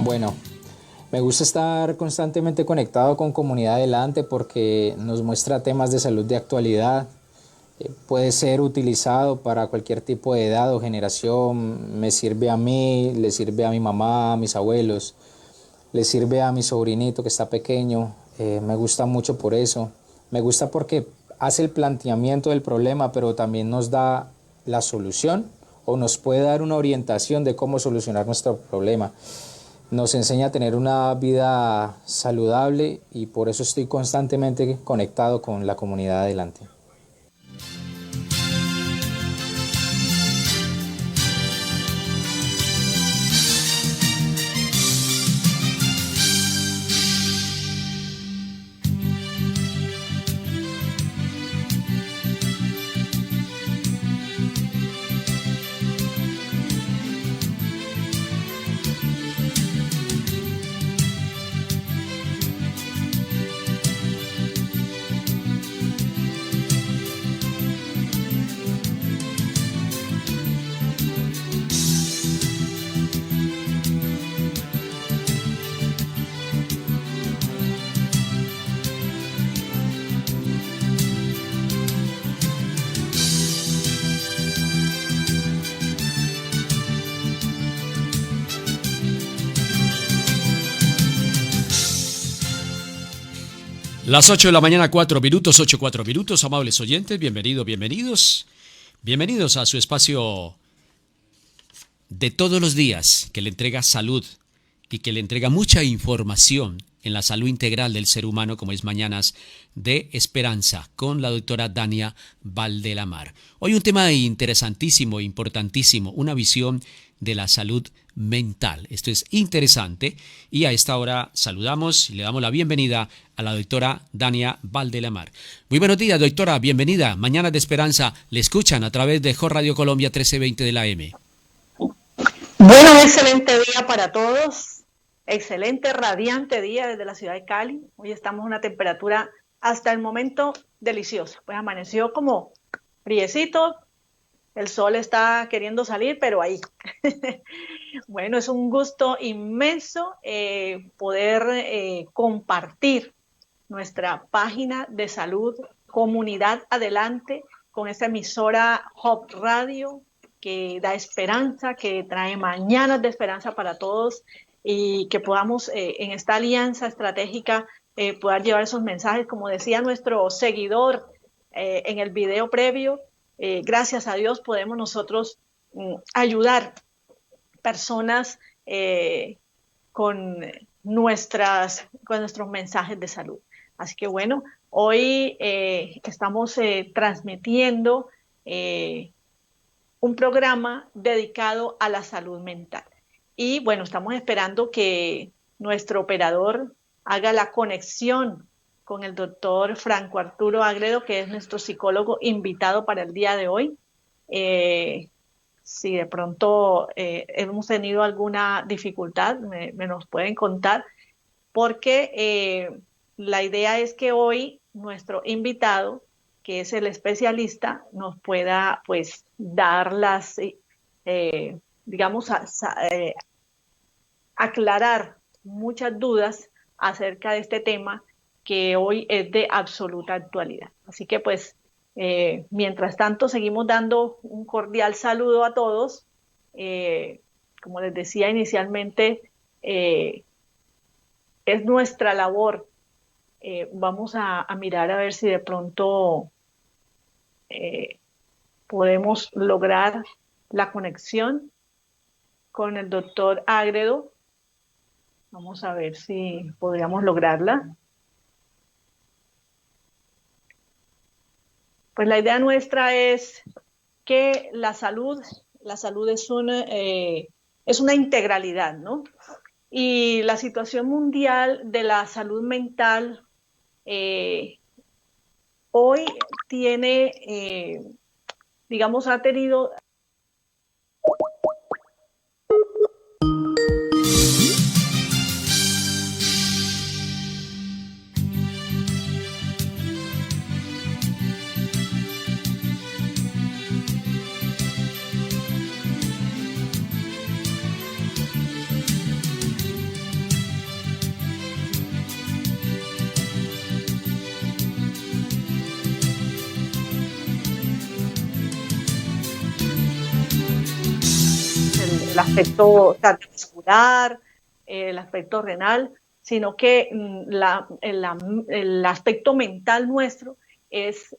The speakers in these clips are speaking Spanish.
Bueno, me gusta estar constantemente conectado con Comunidad Adelante porque nos muestra temas de salud de actualidad. Puede ser utilizado para cualquier tipo de edad o generación. Me sirve a mí, le sirve a mi mamá, a mis abuelos, le sirve a mi sobrinito que está pequeño. Me gusta mucho por eso. Me gusta porque hace el planteamiento del problema, pero también nos da la solución o nos puede dar una orientación de cómo solucionar nuestro problema. Nos enseña a tener una vida saludable y por eso estoy constantemente conectado con la Comunidad Adelante. Las 8 de la mañana, 4 minutos, 8, 4 minutos, amables oyentes, bienvenidos a su espacio de todos los días que le entrega salud y que le entrega mucha información en la salud integral del ser humano, como es Mañanas de Esperanza, con la doctora Dania Valdelamar. Hoy un tema interesantísimo, importantísimo, una visión de la salud mental. Esto es interesante y a esta hora saludamos y le damos la bienvenida a la doctora Dania Valdelamar. Muy buenos días, doctora, bienvenida. Mañanas de Esperanza, le escuchan a través de J Radio Colombia 1320 de la M. Bueno, excelente día para todos, excelente, radiante día desde la ciudad de Cali. Hoy estamos a una temperatura hasta el momento deliciosa, pues amaneció como friecito, el sol está queriendo salir, pero ahí. Bueno, es un gusto inmenso poder compartir nuestra página de salud, Comunidad Adelante, con esta emisora Hop Radio, que da esperanza, que trae mañanas de esperanza para todos y que podamos en esta alianza estratégica poder llevar esos mensajes. Como decía nuestro seguidor en el video previo, gracias a Dios podemos nosotros ayudar personas con nuestros mensajes de salud. Así que bueno, hoy estamos transmitiendo un programa dedicado a la salud mental. Y bueno, estamos esperando que nuestro operador haga la conexión con el doctor Franco Arturo Agredo, que es nuestro psicólogo invitado para el día de hoy. Si de pronto hemos tenido alguna dificultad, me nos pueden contar, porque la idea es que hoy nuestro invitado, que es el especialista, nos pueda pues dar las, digamos, aclarar muchas dudas acerca de este tema que hoy es de absoluta actualidad. Así que pues, mientras tanto seguimos dando un cordial saludo a todos. Como les decía inicialmente, es nuestra labor. Vamos a mirar a ver si de pronto podemos lograr la conexión con el doctor Agredo. Vamos a ver si podríamos lograrla. Pues la idea nuestra es que la salud es una integralidad, ¿no? Y la situación mundial de la salud mental hoy tiene, digamos, ha tenido... el aspecto cardiovascular, el aspecto renal, sino que el aspecto mental nuestro es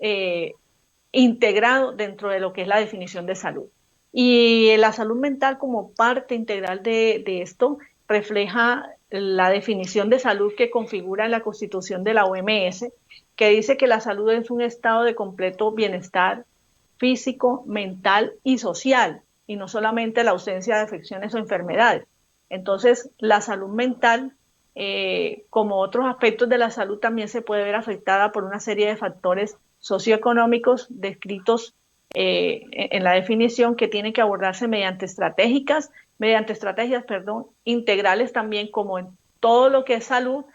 integrado dentro de lo que es la definición de salud. Y la salud mental como parte integral de esto refleja la definición de salud que configura en la Constitución de la OMS, que dice que la salud es un estado de completo bienestar físico, mental y social, y no solamente la ausencia de afecciones o enfermedades. Entonces, la salud mental, como otros aspectos de la salud, también se puede ver afectada por una serie de factores socioeconómicos descritos en la definición, que tienen que abordarse mediante estrategias, integrales también, como en todo lo que es salud,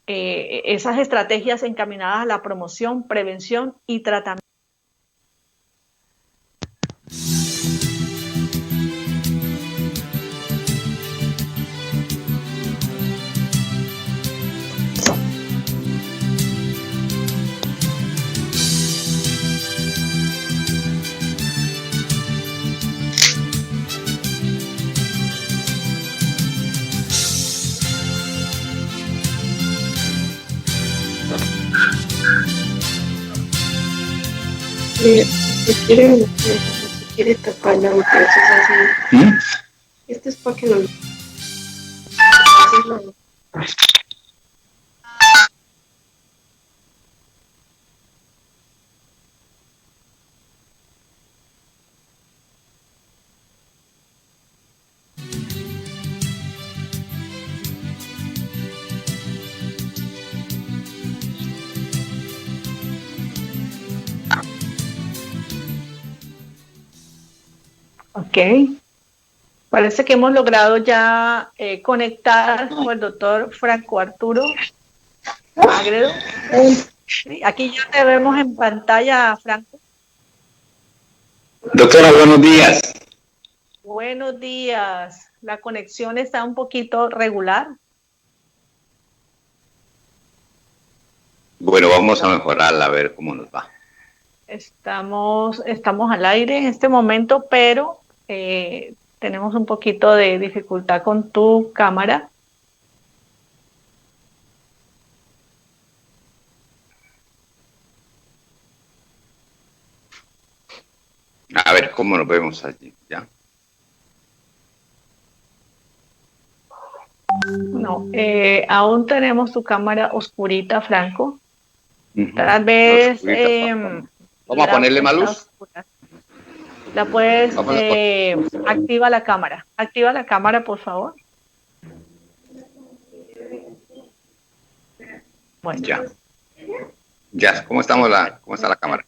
esas estrategias encaminadas a la promoción, prevención y tratamiento. Si quiere tapar la boca, eso es así. Este es para que no. Ok. Parece que hemos logrado ya conectar con el doctor Franco Arturo Ágredo. Sí, aquí ya te vemos en pantalla, Franco. Doctora, buenos días. Buenos días. La conexión está un poquito regular. Bueno, vamos a mejorarla, a ver cómo nos va. Estamos al aire en este momento, pero tenemos un poquito de dificultad con tu cámara. A ver cómo nos vemos allí, ¿ya? No, aún tenemos tu cámara oscurita, Franco. Tal vez... vamos a ponerle más luz. La puedes... activa la cámara. Activa la cámara, por favor. Bueno. Ya, ¿cómo está la cámara?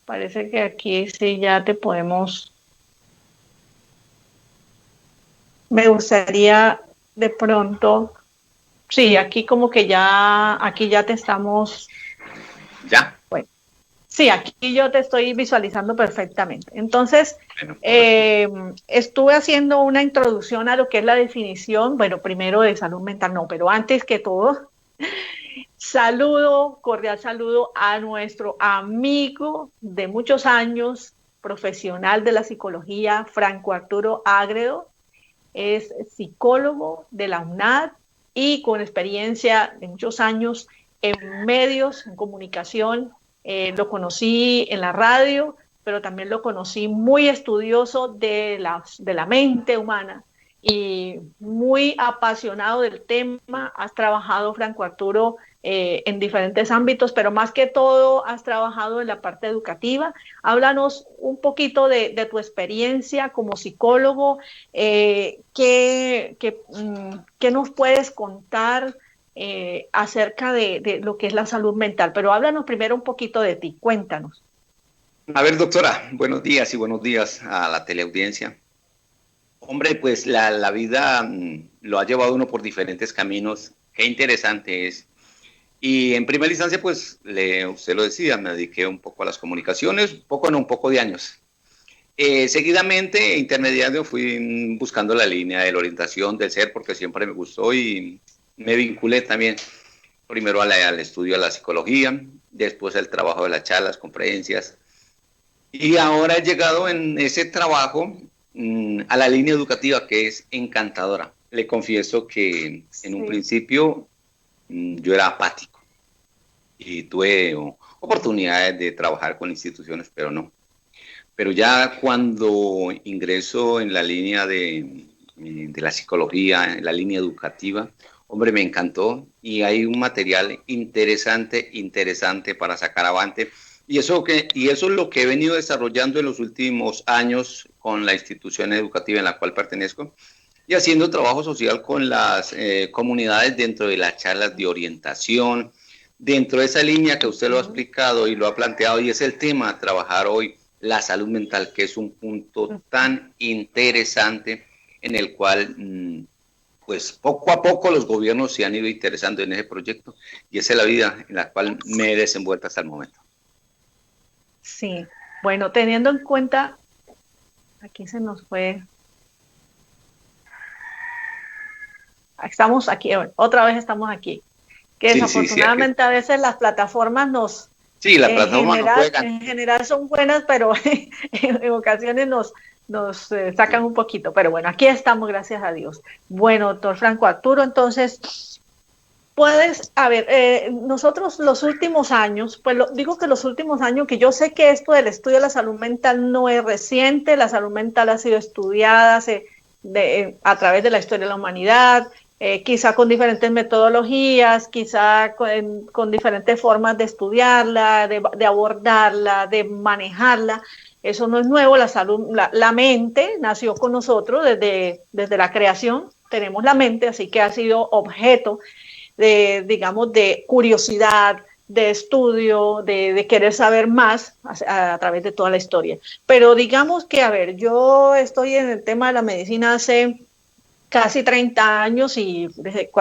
Parece que aquí sí ya te podemos... Me gustaría de pronto... Sí, aquí como que aquí ya te estamos... ¿Ya? Bueno, sí, aquí yo te estoy visualizando perfectamente. Entonces, estuve haciendo una introducción a lo que es la definición, bueno, primero de salud mental, no, pero antes que todo, cordial saludo a nuestro amigo de muchos años, profesional de la psicología, Franco Arturo Ágredo. Es psicólogo de la UNAD y con experiencia de muchos años en medios, en comunicación. Lo conocí en la radio, pero también lo conocí muy estudioso de la mente humana y muy apasionado del tema. Has trabajado, Franco Arturo, en diferentes ámbitos, pero más que todo has trabajado en la parte educativa. Háblanos un poquito de tu experiencia como psicólogo. ¿Qué nos puedes contar acerca de lo que es la salud mental? Pero háblanos primero un poquito de ti, cuéntanos. A ver, doctora, buenos días y buenos días a la teleaudiencia. Hombre, pues la vida lo ha llevado uno por diferentes caminos. Qué interesante es. Y en primera instancia, pues, usted lo decía, me dediqué un poco a las comunicaciones, un poco de años. Seguidamente, intermediario, fui buscando la línea de la orientación del ser, porque siempre me gustó y me vinculé también primero al estudio de la psicología, después al trabajo de las charlas, conferencias, Y ahora he llegado en ese trabajo a la línea educativa, que es encantadora. Le confieso que en un principio yo era apático y tuve oportunidades de trabajar con instituciones, pero no. Pero ya cuando ingreso en la línea de la psicología, en la línea educativa, hombre, me encantó y hay un material interesante para sacar avante. Y eso es lo que he venido desarrollando en los últimos años con la institución educativa en la cual pertenezco y haciendo trabajo social con las comunidades dentro de las charlas de orientación, dentro de esa línea que usted lo ha explicado y lo ha planteado, y es el tema a trabajar hoy, la salud mental, que es un punto tan interesante en el cual pues poco a poco los gobiernos se han ido interesando en ese proyecto, y esa es la vida en la cual me he desenvuelto hasta el momento. Sí, bueno, teniendo en cuenta, aquí se nos fue, estamos aquí, otra vez estamos aquí, que desafortunadamente a veces las plataformas nos, la plataforma no juegan. En general son buenas, pero en ocasiones nos sacan un poquito, pero bueno, aquí estamos, gracias a Dios. Bueno, doctor Franco Arturo, entonces, nosotros los últimos años, pues digo que los últimos años, que yo sé que esto del estudio de la salud mental no es reciente, la salud mental ha sido estudiada a través de la historia de la humanidad, quizá con diferentes metodologías, quizá con diferentes formas de estudiarla, de abordarla, de manejarla. Eso no es nuevo, la mente nació con nosotros desde la creación, tenemos la mente, así que ha sido objeto de curiosidad, de estudio, de querer saber más a través de toda la historia. Pero digamos que, yo estoy en el tema de la medicina hace casi 30 años y desde que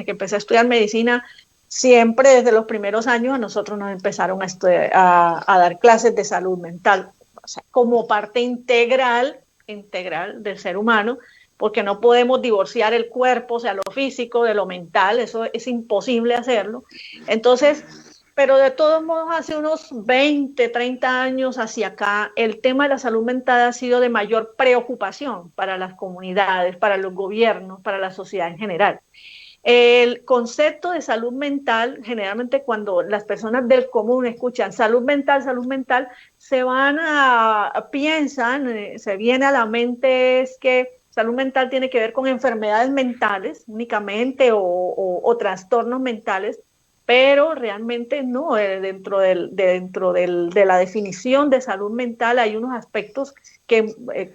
empecé a estudiar medicina, siempre desde los primeros años a nosotros nos empezaron a dar clases de salud mental, o sea, como parte integral del ser humano, porque no podemos divorciar el cuerpo, o sea, lo físico de lo mental, eso es imposible hacerlo. Entonces, pero de todos modos, hace unos 20, 30 años hacia acá, el tema de la salud mental ha sido de mayor preocupación para las comunidades, para los gobiernos, para la sociedad en general. El concepto de salud mental, generalmente cuando las personas del común escuchan salud mental, piensan, se viene a la mente es que salud mental tiene que ver con enfermedades mentales únicamente o trastornos mentales, pero realmente no. Dentro de la definición de salud mental hay unos aspectos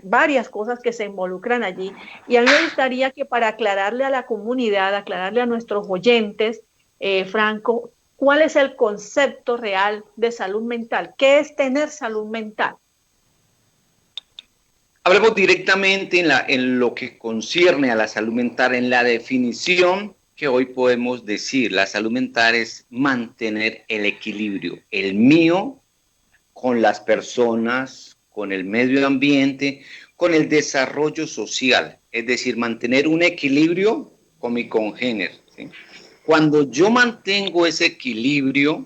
varias cosas que se involucran allí. Y a mí me gustaría que, para aclararle a la comunidad, aclararle a nuestros oyentes, Franco, ¿cuál es el concepto real de salud mental? ¿Qué es tener salud mental? Hablemos directamente en lo que concierne a la salud mental, en la definición que hoy podemos decir. La salud mental es mantener el equilibrio, el mío con las personas, con el medio ambiente, con el desarrollo social, es decir, mantener un equilibrio con mi congénere, ¿sí? Cuando yo mantengo ese equilibrio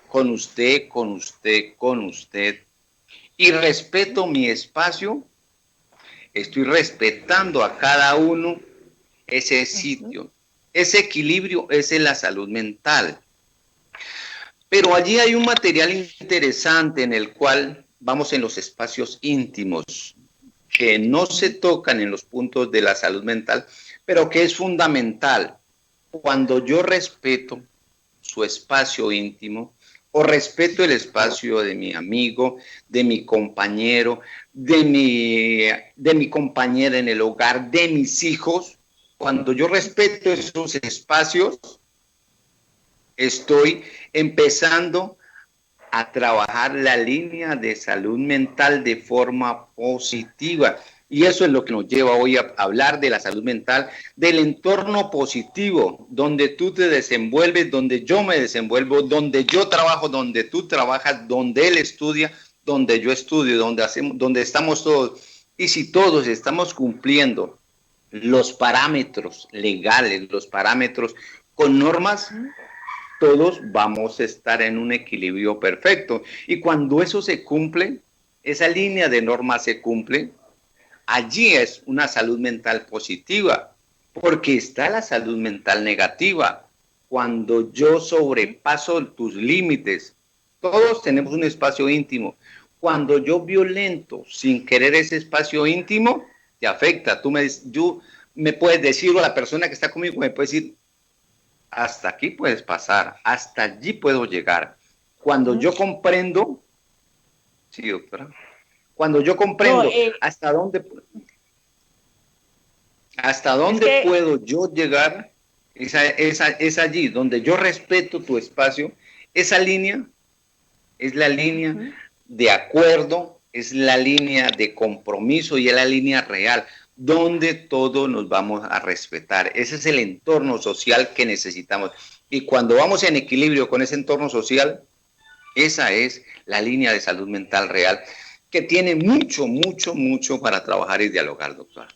con usted, y respeto mi espacio, estoy respetando a cada uno ese sitio. Ese equilibrio es en la salud mental. Pero allí hay un material interesante en el cual vamos en los espacios íntimos, que no se tocan en los puntos de la salud mental, pero que es fundamental. Cuando yo respeto su espacio íntimo, o respeto el espacio de mi amigo, de mi compañero, de mi compañera en el hogar, de mis hijos, cuando yo respeto esos espacios, estoy empezando a trabajar la línea de salud mental de forma positiva. Y eso es lo que nos lleva hoy a hablar de la salud mental, del entorno positivo, donde tú te desenvuelves, donde yo me desenvuelvo, donde yo trabajo, donde tú trabajas, donde él estudia, donde yo estudio, donde estamos todos. Y si todos estamos cumpliendo los parámetros legales, los parámetros con normas, todos vamos a estar en un equilibrio perfecto. Y cuando eso se cumple, esa línea de normas se cumple, allí es una salud mental positiva, porque está la salud mental negativa. Cuando yo sobrepaso tus límites, todos tenemos un espacio íntimo. Cuando yo violento sin querer ese espacio íntimo, te afecta. Tú me puedes decir, o la persona que está conmigo me puede decir, hasta aquí puedes pasar, hasta allí puedo llegar. Cuando yo comprendo, sí, doctora, cuando yo comprendo No, hasta dónde puedo yo llegar, es allí donde yo respeto tu espacio. Esa línea es la línea de acuerdo, es la línea de compromiso y es la línea real, donde todos nos vamos a respetar. Ese es el entorno social que necesitamos. Y cuando vamos en equilibrio con ese entorno social, esa es la línea de salud mental real, que tiene mucho, mucho, mucho para trabajar y dialogar, doctora.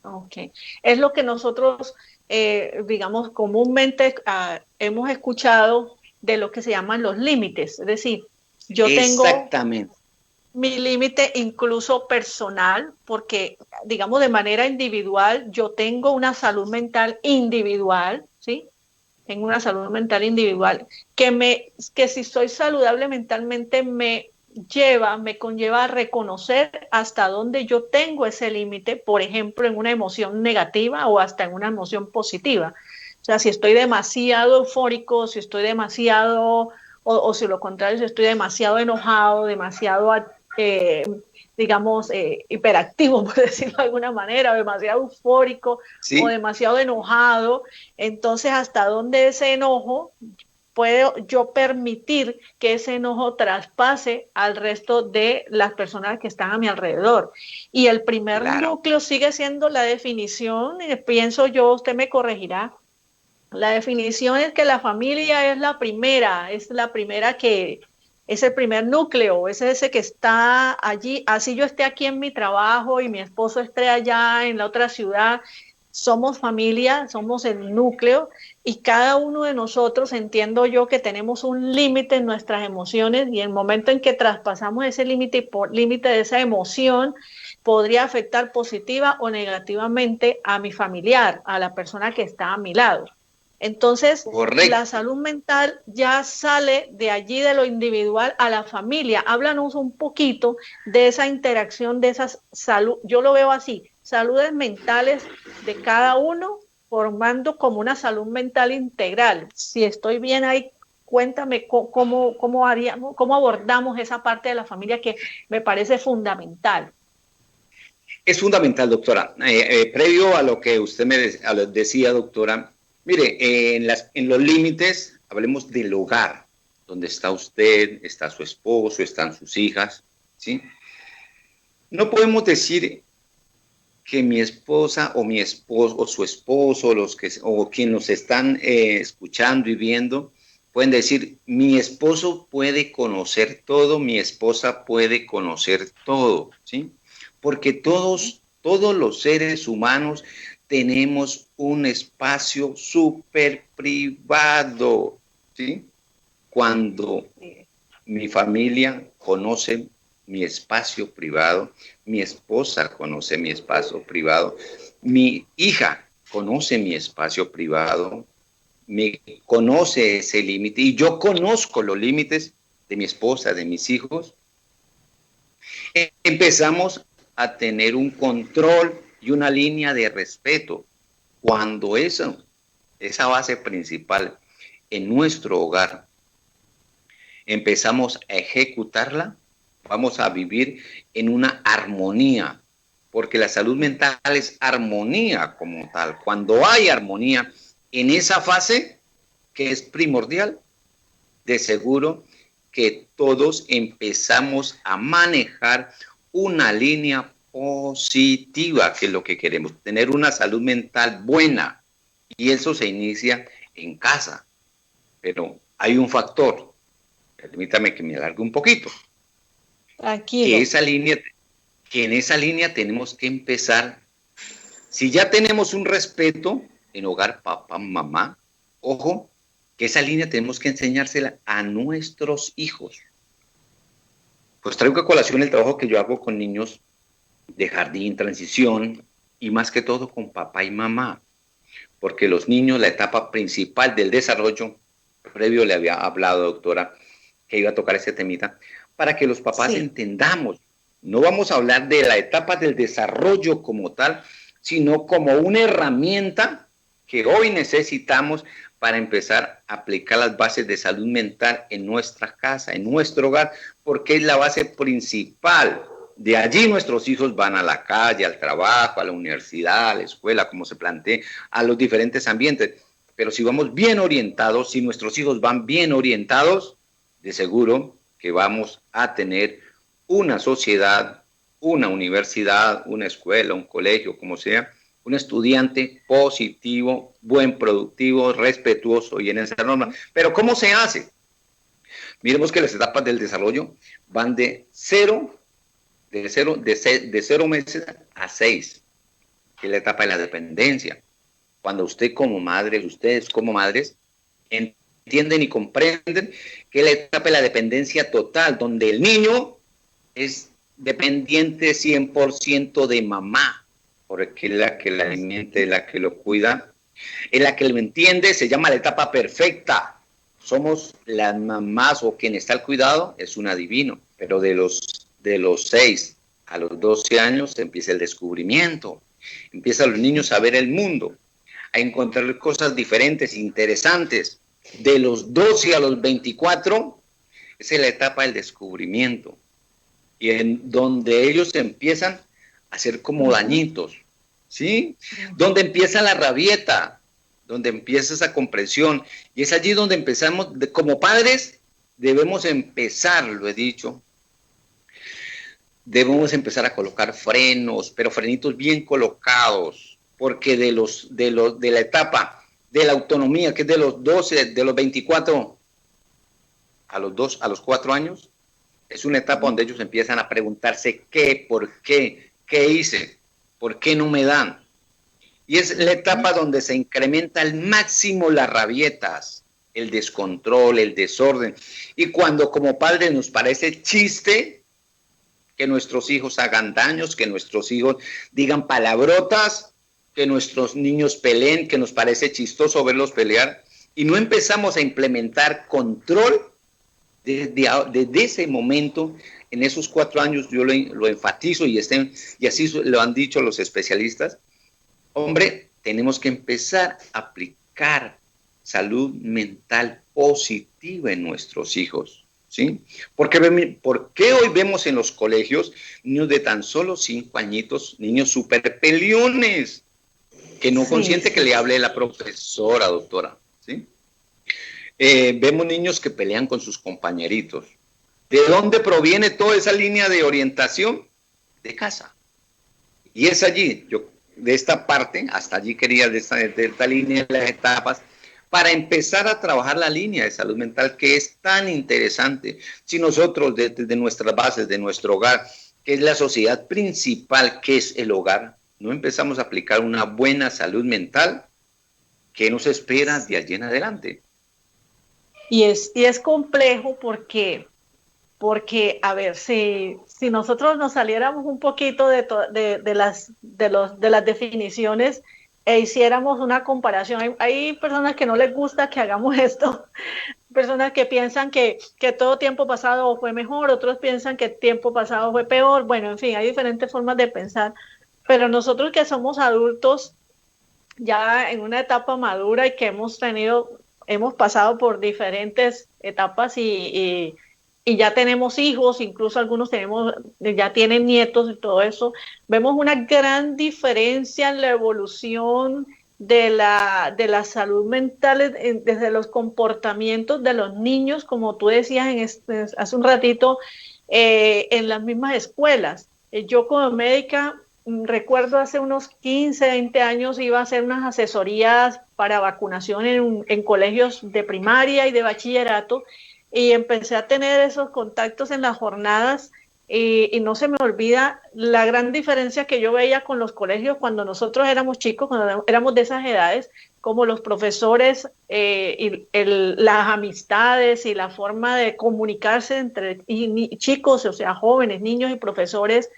Ok. Es lo que nosotros, digamos, comúnmente hemos escuchado de lo que se llaman los límites. Es decir, yo tengo mi límite incluso personal, porque, digamos, de manera individual, yo tengo una salud mental individual, ¿sí? Tengo una salud mental individual que si soy saludable mentalmente me conlleva a reconocer hasta dónde yo tengo ese límite, por ejemplo, en una emoción negativa o hasta en una emoción positiva. O sea, si estoy demasiado eufórico, si estoy demasiado, o si lo contrario, si estoy demasiado enojado, demasiado, digamos, hiperactivo, por decirlo de alguna manera, o demasiado eufórico, o demasiado enojado, entonces hasta dónde ese enojo puedo yo permitir que ese enojo traspase al resto de las personas que están a mi alrededor. Y el primer núcleo sigue siendo la definición, pienso yo, usted me corregirá, la definición es que la familia es la primera que es el primer núcleo, es ese que está allí, así yo esté aquí en mi trabajo y mi esposo esté allá en la otra ciudad, somos familia, somos el núcleo y cada uno de nosotros entiendo yo que tenemos un límite en nuestras emociones y el momento en que traspasamos ese límite por límite de esa emoción podría afectar positiva o negativamente a mi familiar, a la persona que está a mi lado. Entonces, la salud mental ya sale de allí, de lo individual a la familia. Háblanos un poquito de esa interacción, de esas salud, yo lo veo así, saludes mentales de cada uno formando como una salud mental integral. Si estoy bien ahí, cuéntame cómo abordamos esa parte de la familia que me parece fundamental. Es fundamental, doctora. Previo a lo que usted me decía, doctora, mire, en los límites, hablemos del hogar, donde está usted, está su esposo, están sus hijas, ¿sí? No podemos decir que mi esposa o mi esposo o su esposo o quien nos están escuchando y viendo, pueden decir, mi esposo puede conocer todo, mi esposa puede conocer todo, ¿sí? Porque todos los seres humanos tenemos un espacio súper privado, ¿sí? Cuando mi familia conoce mi espacio privado, mi esposa conoce mi espacio privado, mi hija conoce mi espacio privado, me conoce ese límite y yo conozco los límites de mi esposa, de mis hijos, empezamos a tener un control y una línea de respeto. Cuando esa base principal en nuestro hogar empezamos a ejecutarla, vamos a vivir en una armonía, porque la salud mental es armonía como tal. Cuando hay armonía en esa fase, que es primordial, de seguro que todos empezamos a manejar una línea positiva, que es lo que queremos, tener una salud mental buena. Y eso se inicia en casa. Pero hay un factor, permítame que me alargue un poquito. Tranquilo. Que en esa línea tenemos que empezar. Si ya tenemos un respeto en hogar, papá, mamá, ojo, que esa línea tenemos que enseñársela a nuestros hijos. Pues traigo a colación el trabajo que yo hago con niños de jardín, transición, y más que todo con papá y mamá, porque los niños, la etapa principal del desarrollo, previo le había hablado, doctora, que iba a tocar ese temita, para que los papás entendamos. No vamos a hablar de la etapa del desarrollo como tal, sino como una herramienta que hoy necesitamos para empezar a aplicar las bases de salud mental en nuestra casa, en nuestro hogar, porque es la base principal. De allí nuestros hijos van a la calle, al trabajo, a la universidad, a la escuela, como se plantee, a los diferentes ambientes. Pero si vamos bien orientados, si nuestros hijos van bien orientados, de seguro que vamos a tener una sociedad, una universidad, una escuela, un colegio, como sea, un estudiante positivo, buen, productivo, respetuoso y en esa norma. Pero ¿cómo se hace? Miremos que las etapas del desarrollo van de 0 meses a 6, que es la etapa de la dependencia. Cuando usted como madre, ustedes como madres, entienden y comprenden que es la etapa de la dependencia total, donde el niño es dependiente 100% de mamá, porque es la que la alimenta, es la que lo cuida, es la que lo entiende, se llama la etapa perfecta. Somos las mamás o quien está al cuidado, es un adivino, pero de los 6 a los 12 años empieza el descubrimiento, empiezan los niños a ver el mundo, a encontrar cosas diferentes, interesantes. De los 12 a los 24, esa es la etapa del descubrimiento, y en donde ellos empiezan a ser como dañitos, ¿sí? Donde empieza la rabieta, donde empieza esa comprensión, y es allí donde empezamos, como padres, debemos empezar, lo he dicho, debemos empezar a colocar frenos, pero frenitos bien colocados, porque de la etapa de la autonomía, que es de los 12, de los 24 a los 4 años, es una etapa donde ellos empiezan a preguntarse qué, por qué hice, por qué no me dan. Y es la etapa donde se incrementa al máximo las rabietas, el descontrol, el desorden. Y cuando como padres nos parece chiste que nuestros hijos hagan daños, que nuestros hijos digan palabrotas, que nuestros niños peleen, que nos parece chistoso verlos pelear, y no empezamos a implementar control desde ese momento. En esos 4 años yo lo enfatizo y así lo han dicho los especialistas. Hombre, tenemos que empezar a aplicar salud mental positiva en nuestros hijos, ¿sí? ¿Por qué hoy vemos en los colegios niños de tan solo 5 añitos, niños súper peleones, que no consiente que le hable la profesora, doctora, ¿sí? Vemos niños que pelean con sus compañeritos. ¿De dónde proviene toda esa línea de orientación? De casa. Y es allí, de esta parte, hasta allí quería de esta línea de las etapas, para empezar a trabajar la línea de salud mental que es tan interesante. Si nosotros desde nuestras bases, de nuestro hogar, que es la sociedad principal, que es el hogar, no empezamos a aplicar una buena salud mental, ¿qué nos espera de allí en adelante? Y es complejo porque a ver, si nosotros nos saliéramos un poquito de las definiciones e hiciéramos una comparación, hay personas que no les gusta que hagamos esto, personas que piensan que todo tiempo pasado fue mejor, otros piensan que tiempo pasado fue peor, bueno, en fin, hay diferentes formas de pensar, pero nosotros que somos adultos ya en una etapa madura y que hemos pasado por diferentes etapas y ya tenemos hijos, incluso algunos ya tienen nietos y todo eso, vemos una gran diferencia en la evolución de la salud mental desde los comportamientos de los niños, como tú decías hace un ratito, en las mismas escuelas. Yo como médica recuerdo hace unos 15, 20 años iba a hacer unas asesorías para vacunación en colegios de primaria y de bachillerato, y empecé a tener esos contactos en las jornadas y no se me olvida la gran diferencia que yo veía con los colegios cuando nosotros éramos chicos, cuando éramos de esas edades, como los profesores las amistades y la forma de comunicarse entre chicos, o sea, jóvenes, niños y profesores,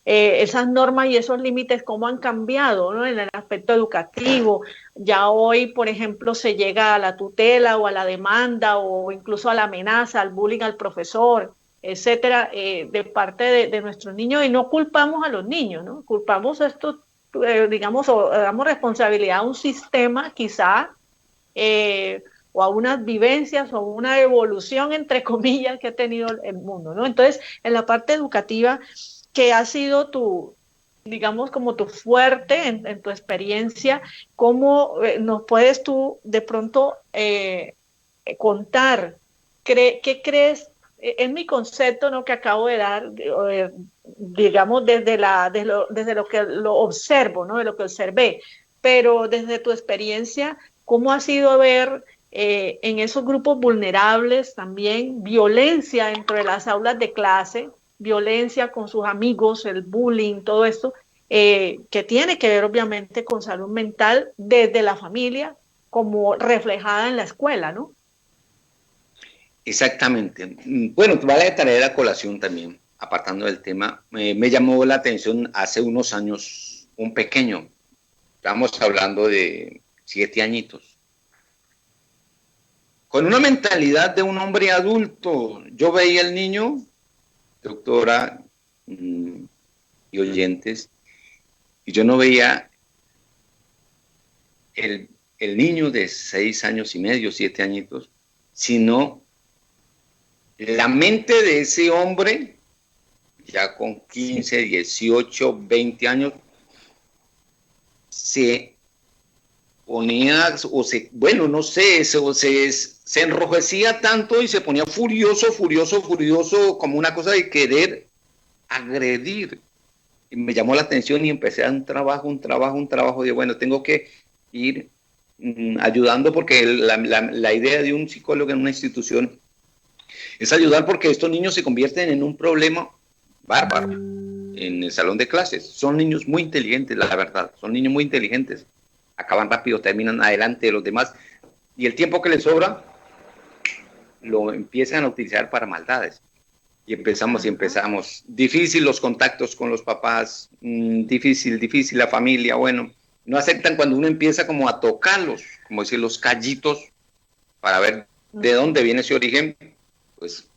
esas normas y esos límites, cómo han cambiado, ¿no? En el aspecto educativo. Ya hoy, por ejemplo, se llega a la tutela o a la demanda o incluso a la amenaza, al bullying al profesor, etcétera, de parte de nuestros niños, y no culpamos a los niños, ¿no? Culpamos a estos, digamos, o damos responsabilidad a un sistema quizá, o a unas vivencias o una evolución, entre comillas, que ha tenido el mundo, ¿no? Entonces, en la parte educativa, ¿qué ha sido tu, digamos, como tu fuerte en tu experiencia? ¿Cómo nos puedes tú de pronto contar? ¿Qué crees? En mi concepto, ¿no?, que acabo de dar, digamos, desde lo que lo observo, ¿no?, de lo que observé, pero desde tu experiencia, ¿cómo ha sido ver en esos grupos vulnerables también violencia dentro de las aulas de clase, violencia con sus amigos, el bullying, todo esto, que tiene que ver obviamente con salud mental desde la familia como reflejada en la escuela, ¿no? Exactamente. Bueno, vale traer a colación también, apartando del tema, me llamó la atención hace unos años un pequeño, estamos hablando de 7 añitos, con una mentalidad de un hombre adulto. Yo veía al niño, doctora y oyentes, y yo no veía el niño de 6 años y medio, 7 añitos, sino la mente de ese hombre, ya con 15, 18, 20 años, se ponía, o se, bueno, no sé, se enrojecía tanto y se ponía furioso, furioso, furioso, como una cosa de querer agredir. Y me llamó la atención y empecé a un trabajo, de bueno, tengo que ir ayudando, porque la idea de un psicólogo en una institución es ayudar, porque estos niños se convierten en un problema bárbaro en el salón de clases. Son niños muy inteligentes, la verdad, son niños muy inteligentes. Acaban rápido, terminan adelante de los demás, y el tiempo que les sobra lo empiezan a utilizar para maldades. Y empezamos. Difícil los contactos con los papás, difícil la familia, bueno, no aceptan cuando uno empieza como a tocarlos, como decir, los callitos, para ver de dónde viene ese origen. Pues,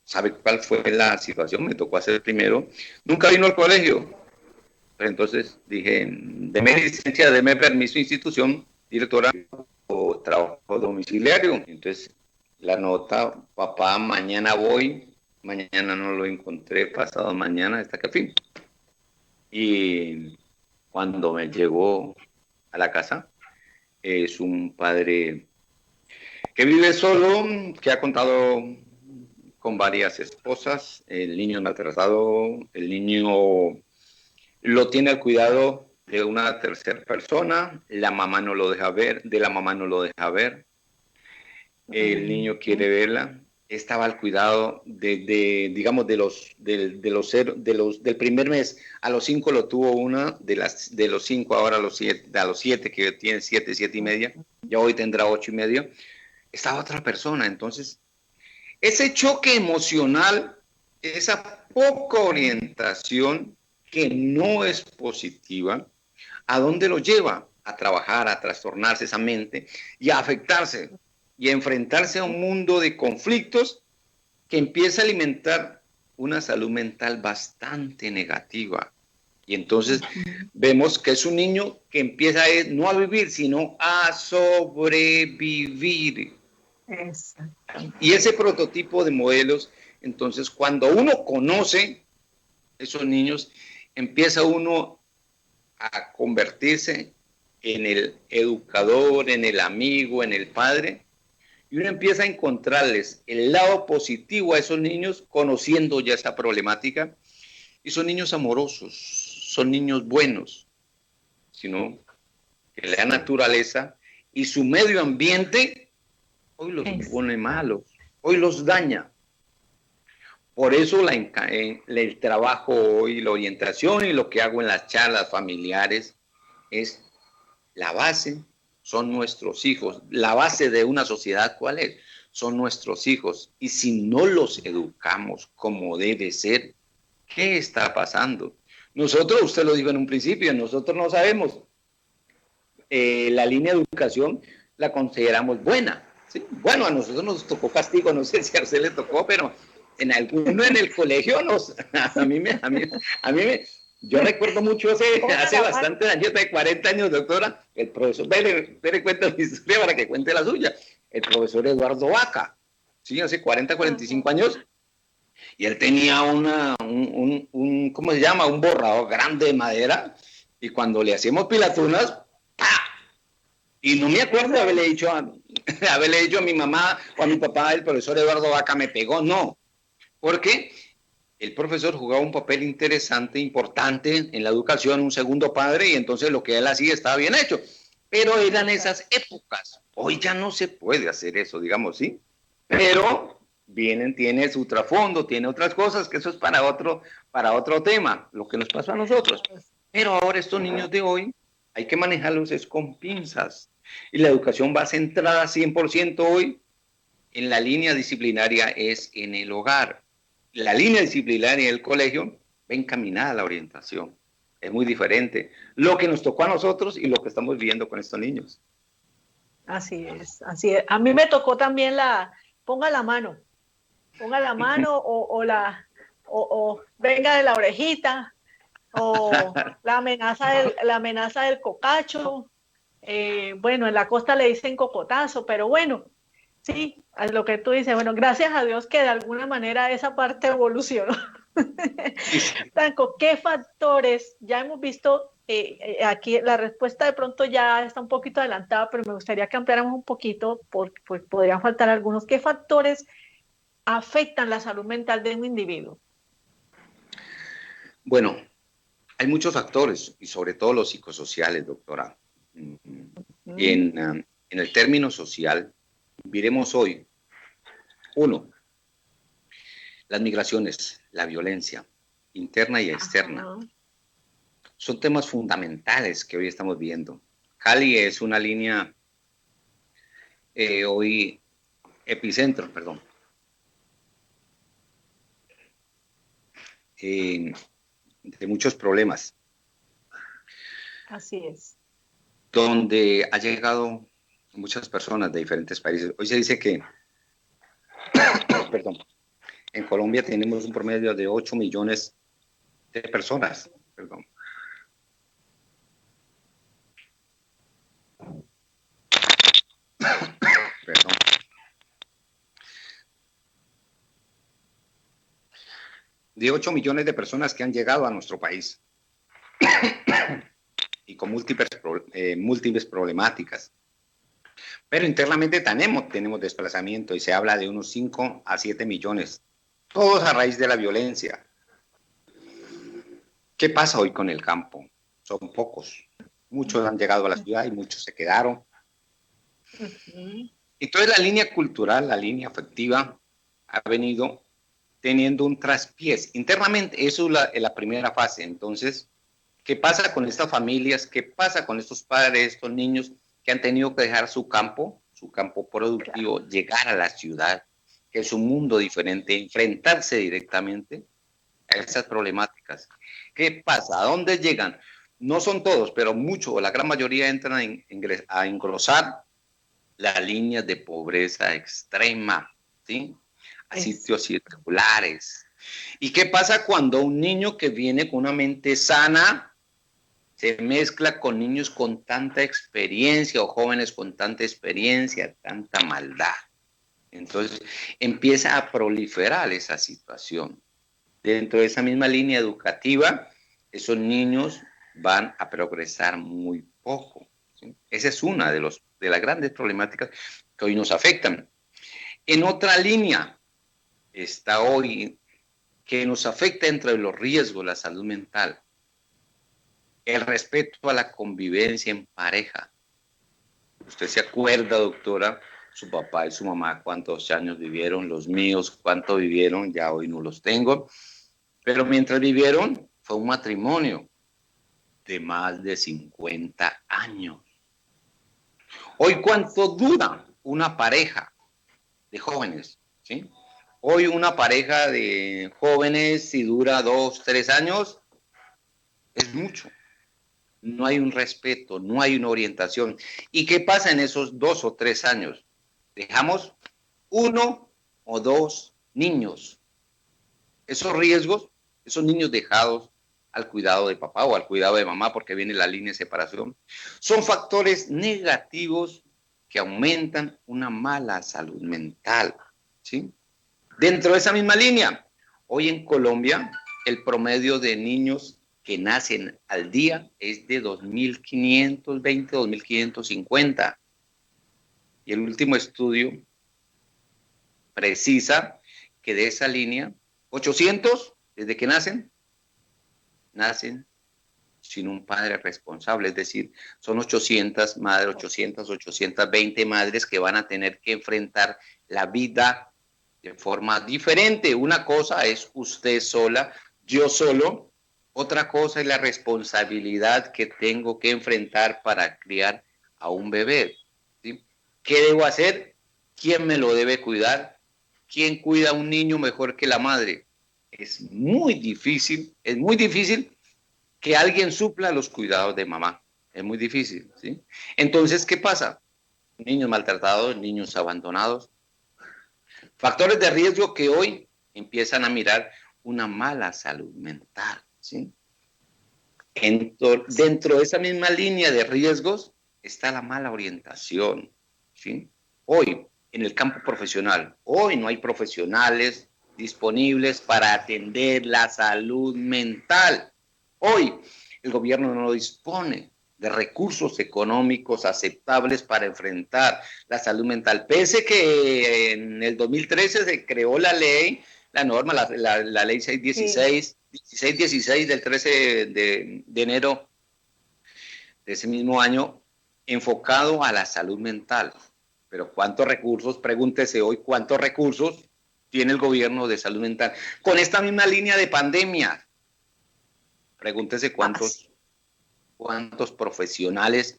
¿sabe cuál fue la situación? Me tocó hacer primero. Nunca vino al colegio. Pero entonces dije, deme licencia, deme permiso, institución, directora, o trabajo domiciliario. Entonces, la nota, papá, mañana voy, mañana no lo encontré, pasado mañana, hasta que fin. Y cuando me llegó a la casa, es un padre que vive solo, que ha contado con varias esposas, el niño maltratado, el niño lo tiene al cuidado de una tercera persona, la mamá no lo deja ver, el niño quiere verla, estaba al cuidado digamos, del primer mes a los 5 lo tuvo una, de los 5 ahora a los 7, que tiene 7 y media, ya hoy tendrá 8 y medio, estaba otra persona. Entonces, ese choque emocional, esa poca orientación que no es positiva, ¿a dónde lo lleva? A trabajar, a trastornarse esa mente y a afectarse y a enfrentarse a un mundo de conflictos que empieza a alimentar una salud mental bastante negativa. Y entonces vemos que es un niño que empieza no a vivir, sino a sobrevivir. Exactamente. Y ese prototipo de modelos, entonces, cuando uno conoce esos niños, empieza uno a convertirse en el educador, en el amigo, en el padre, y uno empieza a encontrarles el lado positivo a esos niños, conociendo ya esa problemática, y son niños amorosos, son niños buenos, sino que la naturaleza y su medio ambiente hoy los pone malos, hoy los daña. Por eso el trabajo hoy, la orientación y lo que hago en las charlas familiares es la base son nuestros hijos. La base de una sociedad, ¿cuál es? Son nuestros hijos. Y si no los educamos como debe ser, ¿qué está pasando? Nosotros, usted lo dijo en un principio, nosotros no sabemos. La línea de educación la consideramos buena, ¿sí? Bueno, a nosotros nos tocó castigo, no sé si a usted le tocó, pero en alguno en el colegio yo recuerdo mucho hace bastantes años, de 40 años, doctora, el profesor, le cuento mi historia para que cuente la suya, el profesor Eduardo Vaca, ¿sí? Hace 40, 45 años, y él tenía ¿cómo se llama? Un borrador grande de madera, y cuando le hacíamos pilatunas, ¡pah! Y no me acuerdo de haberle dicho a mi mamá o a mi papá, el profesor Eduardo Vaca me pegó, no, porque el profesor jugaba un papel interesante, importante en la educación, un segundo padre, y entonces lo que él hacía estaba bien hecho. Pero eran esas épocas. Hoy ya no se puede hacer eso, digamos, ¿sí? Pero tiene su trasfondo, tiene otras cosas, que eso es para otro tema, lo que nos pasó a nosotros. Pero ahora estos niños de hoy hay que manejarlos es con pinzas. Y la educación va centrada 100% hoy en la línea disciplinaria, es en el hogar. La línea disciplinaria del colegio va encaminada a la orientación. Es muy diferente lo que nos tocó a nosotros y lo que estamos viviendo con estos niños. Así es, así es. A mí me tocó también ponga la mano o venga de la orejita, o la amenaza del cocacho. Bueno, en la costa le dicen cocotazo, pero bueno, sí, a lo que tú dices, bueno, gracias a Dios que de alguna manera esa parte evolucionó. Franco, ¿qué factores? Ya hemos visto aquí, la respuesta de pronto ya está un poquito adelantada, pero me gustaría que ampliáramos un poquito, porque podrían faltar algunos. ¿Qué factores afectan la salud mental de un individuo? Bueno, hay muchos factores, y sobre todo los psicosociales, doctora. En el término social, miremos hoy, uno, las migraciones, la violencia interna y externa. Son temas fundamentales que hoy estamos viendo. Cali es una línea, hoy, epicentro, perdón. De muchos problemas. Así es. Donde ha llegado muchas personas de diferentes países. Hoy se dice que, perdón, en Colombia tenemos un promedio de 8 millones de personas. Perdón. Perdón. De 8 millones de personas que han llegado a nuestro país y con múltiples problemáticas. Pero internamente tenemos desplazamiento y se habla de unos 5 a 7 millones, todos a raíz de la violencia. ¿Qué pasa hoy con el campo? Son pocos. Muchos han llegado a la ciudad y muchos se quedaron. Entonces la línea cultural, la línea afectiva ha venido teniendo un traspiés. Internamente, eso es la primera fase. Entonces, ¿qué pasa con estas familias? ¿Qué pasa con estos padres, estos niños que han tenido que dejar su campo productivo, llegar a la ciudad, que es un mundo diferente, enfrentarse directamente a esas problemáticas? ¿Qué pasa? ¿A dónde llegan? No son todos, pero muchos, la gran mayoría entran a engrosar las líneas de pobreza extrema, ¿sí? A sitios irregulares. ¿Y qué pasa cuando un niño que viene con una mente sana se mezcla con niños con tanta experiencia o jóvenes con tanta experiencia, tanta maldad? Entonces empieza a proliferar esa situación. Dentro de esa misma línea educativa, esos niños van a progresar muy poco, ¿sí? Esa es una de las grandes problemáticas que hoy nos afectan. En otra línea está hoy que nos afecta entre los riesgos la salud mental, el respeto a la convivencia en pareja. Usted se acuerda, doctora, su papá y su mamá cuántos años vivieron, los míos cuánto vivieron, ya hoy no los tengo, pero mientras vivieron fue un matrimonio de más de 50 años. Hoy, ¿cuánto dura una pareja de jóvenes? ¿Sí? Hoy una pareja de jóvenes, si dura 2, 3 años, es mucho. No hay un respeto, no hay una orientación. ¿Y qué pasa en esos 2 o 3 años? Dejamos 1 o 2 niños. Esos riesgos, esos niños dejados al cuidado de papá o al cuidado de mamá, porque viene la línea de separación, son factores negativos que aumentan una mala salud mental, ¿sí? Dentro de esa misma línea, hoy en Colombia, el promedio de niños que nacen al día es de 2.520, 2.550. Y el último estudio precisa que de esa línea, 800, desde que nacen sin un padre responsable, es decir, son 800 madres, 820 madres que van a tener que enfrentar la vida de forma diferente. Una cosa es usted sola, yo solo, otra cosa es la responsabilidad que tengo que enfrentar para criar a un bebé, ¿sí? ¿Qué debo hacer? ¿Quién me lo debe cuidar? ¿Quién cuida a un niño mejor que la madre? Es muy difícil que alguien supla los cuidados de mamá. Es muy difícil, ¿sí? Entonces, ¿qué pasa? Niños maltratados, niños abandonados. Factores de riesgo que hoy empiezan a mirar una mala salud mental, ¿sí? Dentro de esa misma línea de riesgos está la mala orientación, ¿sí? Hoy, en el campo profesional, hoy no hay profesionales disponibles para atender la salud mental. Hoy el gobierno no dispone de recursos económicos aceptables para enfrentar la salud mental. Pese que en el 2013 se creó la ley, la norma, la ley 1616 del 13 de enero de ese mismo año, enfocado a la salud mental. Pero ¿cuántos recursos? Pregúntese hoy, ¿cuántos recursos tiene el gobierno de salud mental? Con esta misma línea de pandemia, pregúntese cuántos profesionales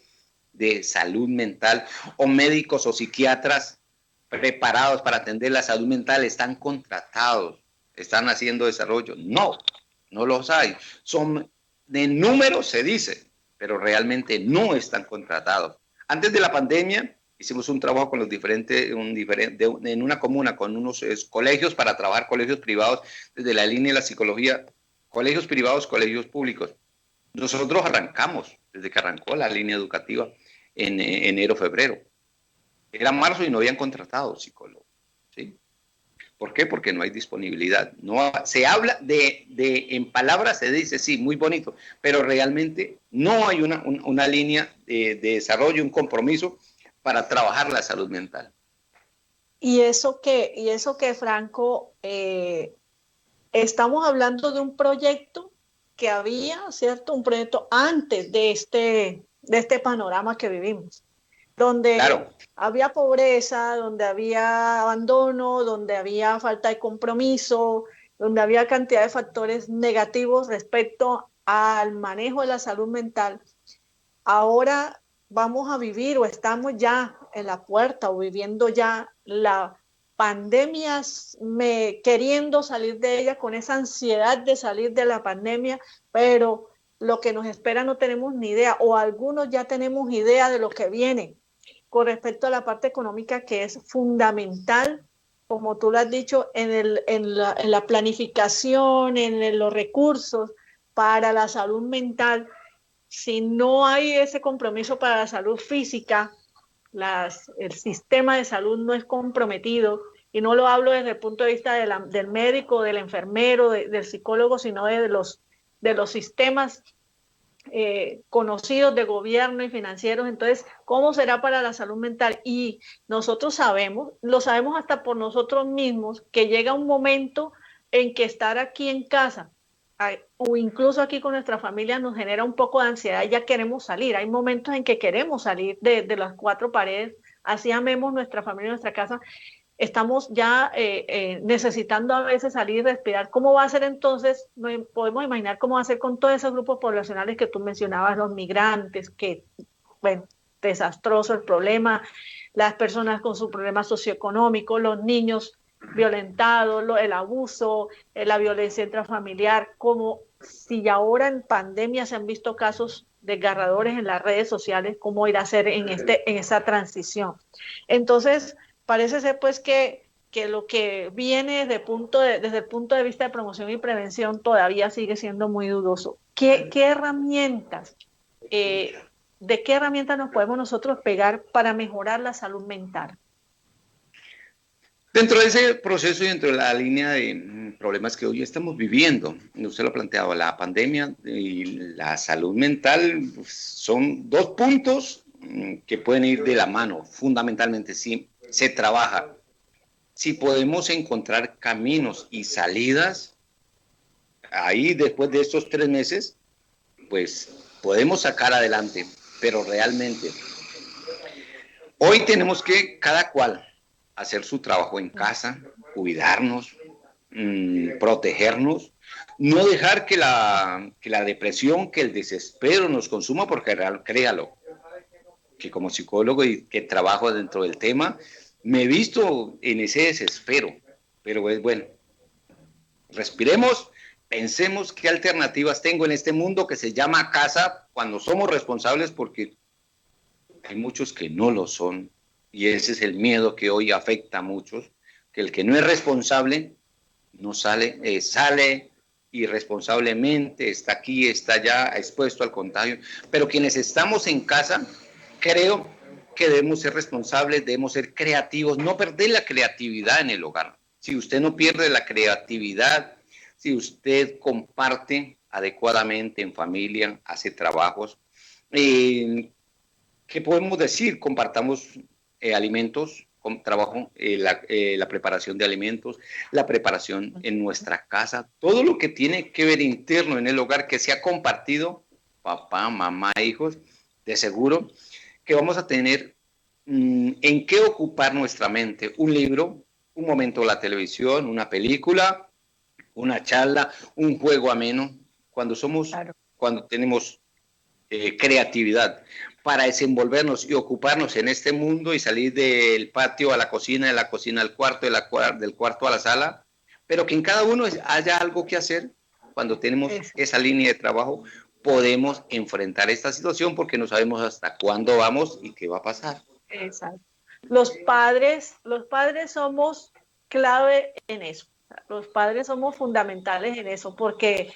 de salud mental o médicos o psiquiatras preparados para atender la salud mental están contratados, están haciendo desarrollo. No los hay. Son de números, se dice, pero realmente no están contratados. Antes de la pandemia hicimos un trabajo con los en una comuna con unos colegios para trabajar colegios privados desde la línea de la psicología, colegios privados, colegios públicos. Nosotros arrancamos, desde que arrancó la línea educativa en enero, febrero. Era marzo y no habían contratado psicólogos, ¿sí? ¿Por qué? Porque no hay disponibilidad. No, se habla en palabras se dice, sí, muy bonito, pero realmente no hay una línea de desarrollo, un compromiso para trabajar la salud mental. Y eso que Franco, estamos hablando de un proyecto que había, ¿cierto? Un proyecto antes de este panorama que vivimos, donde claro, había pobreza, donde había abandono, donde había falta de compromiso, donde había cantidad de factores negativos respecto al manejo de la salud mental. Ahora vamos a vivir o estamos ya en la puerta o viviendo ya la pandemia, queriendo salir de ella, con esa ansiedad de salir de la pandemia, pero lo que nos espera no tenemos ni idea, o algunos ya tenemos idea de lo que viene con respecto a la parte económica, que es fundamental, como tú lo has dicho, en la planificación, en los recursos para la salud mental. Si no hay ese compromiso para la salud física, el sistema de salud no es comprometido, y no lo hablo desde el punto de vista del médico, del enfermero, del psicólogo, sino de los sistemas conocidos de gobierno y financieros. Entonces, ¿cómo será para la salud mental? Y nosotros lo sabemos hasta por nosotros mismos, que llega un momento en que estar aquí en casa o incluso aquí con nuestra familia nos genera un poco de ansiedad y ya queremos salir. Hay momentos en que queremos salir de las cuatro paredes, así amemos nuestra familia, nuestra casa. Estamos ya necesitando a veces salir y respirar. ¿Cómo va a ser entonces? Podemos imaginar cómo va a ser con todos esos grupos poblacionales que tú mencionabas, los migrantes, que, bueno, desastroso el problema, las personas con su problema socioeconómico, los niños violentados, el abuso, la violencia intrafamiliar, como si ahora en pandemia se han visto casos desgarradores en las redes sociales, cómo ir a hacer en esa transición. Entonces, parece ser pues que lo que viene desde el punto de vista de promoción y prevención todavía sigue siendo muy dudoso. ¿Qué herramientas, de qué herramientas nos podemos nosotros pegar para mejorar la salud mental? Dentro de ese proceso y dentro de la línea de problemas que hoy estamos viviendo, usted lo ha planteado, la pandemia y la salud mental son dos puntos que pueden ir de la mano, fundamentalmente, si se trabaja. Si podemos encontrar caminos y salidas, ahí después de estos 3 meses, pues podemos sacar adelante, pero realmente hoy tenemos que cada cual hacer su trabajo en casa, cuidarnos, protegernos, no dejar que la depresión, que el desespero nos consuma, porque créalo, que como psicólogo y que trabajo dentro del tema, me he visto en ese desespero, pero es bueno, respiremos, pensemos qué alternativas tengo en este mundo que se llama casa cuando somos responsables, porque hay muchos que no lo son, y ese es el miedo que hoy afecta a muchos, que el que no es responsable no sale, sale irresponsablemente, está aquí, está allá, expuesto al contagio, pero quienes estamos en casa, creo que debemos ser responsables, debemos ser creativos, no perder la creatividad en el hogar. Si usted no pierde la creatividad, si usted comparte adecuadamente en familia, hace trabajos, ¿qué podemos decir? Compartamos alimentos, trabajo, la preparación de alimentos, la preparación en nuestra casa, todo lo que tiene que ver interno en el hogar que sea compartido, papá, mamá, hijos, de seguro que vamos a tener en qué ocupar nuestra mente. Un libro, un momento de la televisión, una película, una charla, un juego ameno. Cuando tenemos creatividad para desenvolvernos y ocuparnos en este mundo y salir del patio a la cocina, de la cocina al cuarto, del cuarto a la sala, pero que en cada uno haya algo que hacer. Cuando tenemos esa línea de trabajo, podemos enfrentar esta situación porque no sabemos hasta cuándo vamos y qué va a pasar. Exacto. Los padres somos clave en eso. Los padres somos fundamentales en eso porque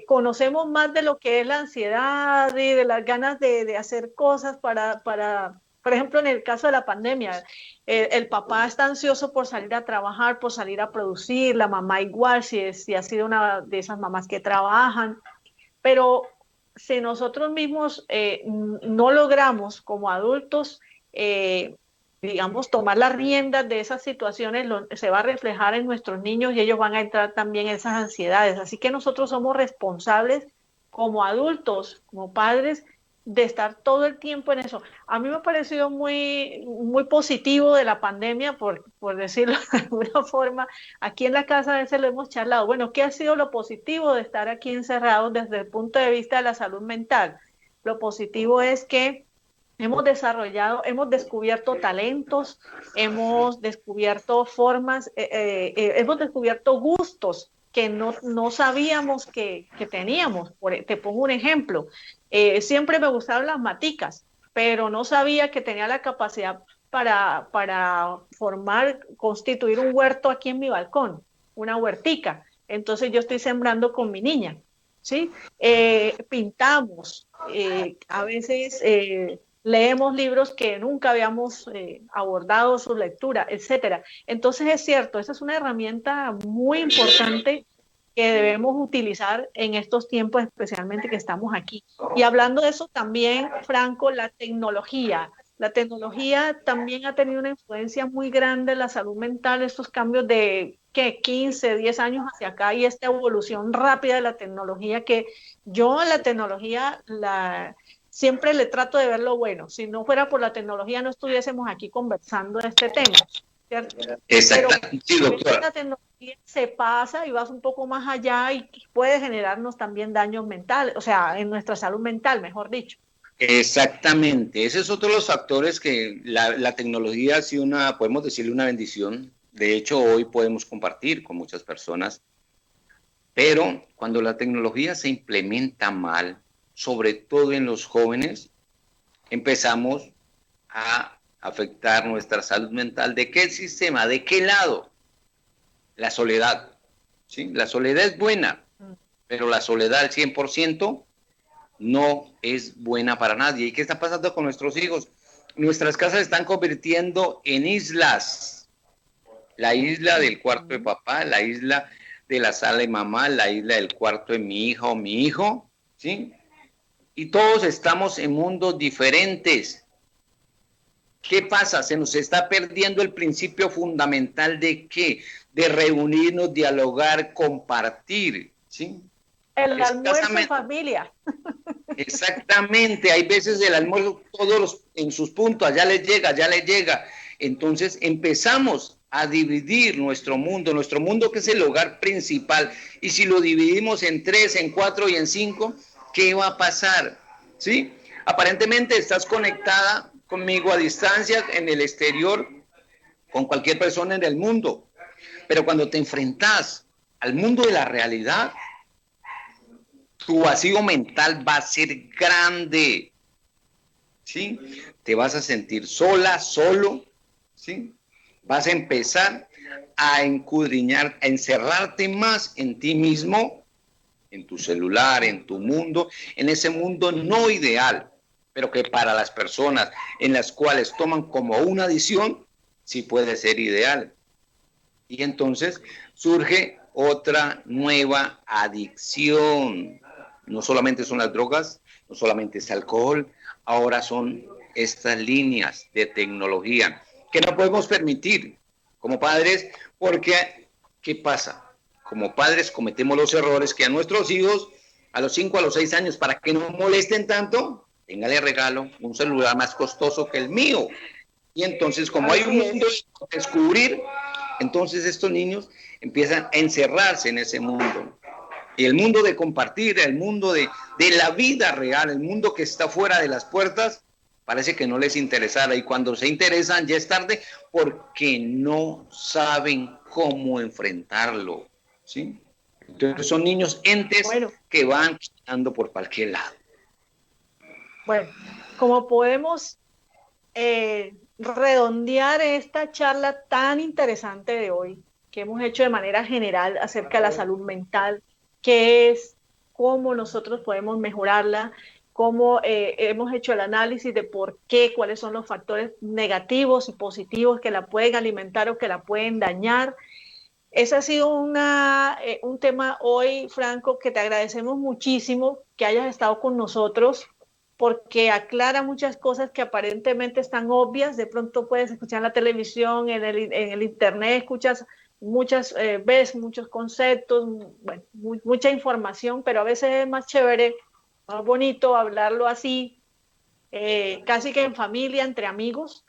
conocemos más de lo que es la ansiedad y de las ganas de hacer cosas para, por ejemplo, en el caso de la pandemia, el papá está ansioso por salir a trabajar, por salir a producir, la mamá igual, si ha sido una de esas mamás que trabajan, pero si nosotros mismos no logramos como adultos, digamos, tomar las riendas de esas situaciones, se va a reflejar en nuestros niños y ellos van a entrar también en esas ansiedades. Así que nosotros somos responsables como adultos, como padres, de estar todo el tiempo en eso. A mí me ha parecido muy, muy positivo de la pandemia, por decirlo de alguna forma. Aquí en la casa a veces lo hemos charlado. Bueno, ¿qué ha sido lo positivo de estar aquí encerrados desde el punto de vista de la salud mental? Lo positivo es que hemos descubierto talentos, hemos descubierto formas, hemos descubierto gustos que no sabíamos que teníamos. Te pongo un ejemplo. Siempre me gustaban las maticas, pero no sabía que tenía la capacidad para constituir un huerto aquí en mi balcón, una huertica. Entonces yo estoy sembrando con mi niña, ¿sí? Pintamos, a veces leemos libros que nunca habíamos abordado su lectura, etcétera. Entonces es cierto, esa es una herramienta muy importante que debemos utilizar en estos tiempos, especialmente que estamos aquí. Y hablando de eso también, Franco, la tecnología. La tecnología también ha tenido una influencia muy grande en la salud mental, estos cambios de 15, 10 años hacia acá y esta evolución rápida de la tecnología que yo en la tecnología siempre le trato de ver lo bueno. Si no fuera por la tecnología no estuviésemos aquí conversando de este tema, ¿cierto? Exactamente, sí, doctora. La tecnología se pasa y vas un poco más allá y puede generarnos también daños mentales, o sea, en nuestra salud mental, mejor dicho. Exactamente, ese es otro de los factores que la tecnología ha sido podemos decirle una bendición. De hecho, hoy podemos compartir con muchas personas, pero cuando la tecnología se implementa mal, sobre todo en los jóvenes, empezamos a afectar nuestra salud mental. ¿De qué sistema? ¿De qué lado? La soledad. ¿Sí? La soledad es buena, pero la soledad al 100% no es buena para nadie. ¿Y qué está pasando con nuestros hijos? Nuestras casas se están convirtiendo en islas. La isla del cuarto de papá, la isla de la sala de mamá, la isla del cuarto de mi hija o mi hijo, ¿sí? Y todos estamos en mundos diferentes. ¿Qué pasa? Se nos está perdiendo el principio fundamental de ¿qué? De reunirnos, dialogar, compartir, ¿sí? El almuerzo en familia. Exactamente, hay veces el almuerzo todos en sus puntos, allá les llega, allá les llega. Entonces empezamos a dividir nuestro mundo que es el hogar principal. Y si lo dividimos en 3, en 4 y en 5, ¿qué va a pasar? ¿Sí? Aparentemente estás conectada conmigo a distancia en el exterior, con cualquier persona en el mundo. Pero cuando te enfrentas al mundo de la realidad, tu vacío mental va a ser grande, ¿sí? Te vas a sentir sola, solo, ¿sí? Vas a empezar a encudriñar, a encerrarte más en ti mismo, en tu celular, en tu mundo, en ese mundo no ideal, pero que para las personas en las cuales toman como una adición, sí puede ser ideal. Y entonces surge otra nueva adicción. No solamente son las drogas, no solamente es alcohol, ahora son estas líneas de tecnología que no podemos permitir como padres, porque ¿qué pasa? Como padres cometemos los errores que a nuestros hijos a los 5, a los 6 años, para que no molesten tanto, téngale regalo un celular más costoso que el mío. Y entonces, como hay un mundo de descubrir, entonces estos niños empiezan a encerrarse en ese mundo. Y el mundo de compartir, el mundo de la vida real, el mundo que está fuera de las puertas, parece que no les interesara. Y cuando se interesan ya es tarde porque no saben cómo enfrentarlo, ¿sí? Entonces son niños entes que van caminando por cualquier lado. Bueno, como podemos redondear esta charla tan interesante de hoy, que hemos hecho de manera general acerca de la salud mental, qué es, cómo nosotros podemos mejorarla, cómo hemos hecho el análisis de por qué, cuáles son los factores negativos y positivos que la pueden alimentar o que la pueden dañar. Ese ha sido un tema hoy, Franco, que te agradecemos muchísimo que hayas estado con nosotros, porque aclara muchas cosas que aparentemente están obvias. De pronto puedes escuchar en la televisión, en el internet, escuchas ves muchos conceptos, bueno, mucha información, pero a veces es más chévere, más bonito hablarlo así, casi que en familia, entre amigos,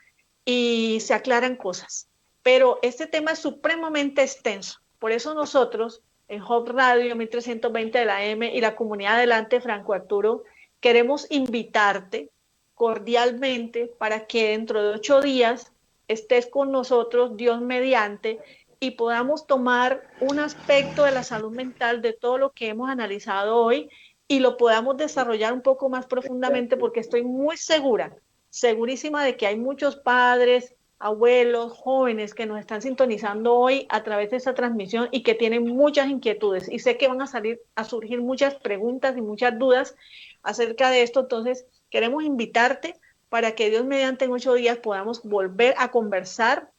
y se aclaran cosas. Pero este tema es supremamente extenso. Por eso nosotros, en Hub Radio 1320 de la AM y la comunidad Adelante, Franco Arturo, queremos invitarte cordialmente para que dentro de 8 días estés con nosotros, Dios mediante, y podamos tomar un aspecto de la salud mental de todo lo que hemos analizado hoy y lo podamos desarrollar un poco más profundamente, porque estoy muy segurísima de que hay muchos padres, abuelos, jóvenes que nos están sintonizando hoy a través de esta transmisión y que tienen muchas inquietudes, y sé que van a surgir muchas preguntas y muchas dudas acerca de esto. Entonces queremos invitarte para que Dios mediante en 8 días podamos volver a conversar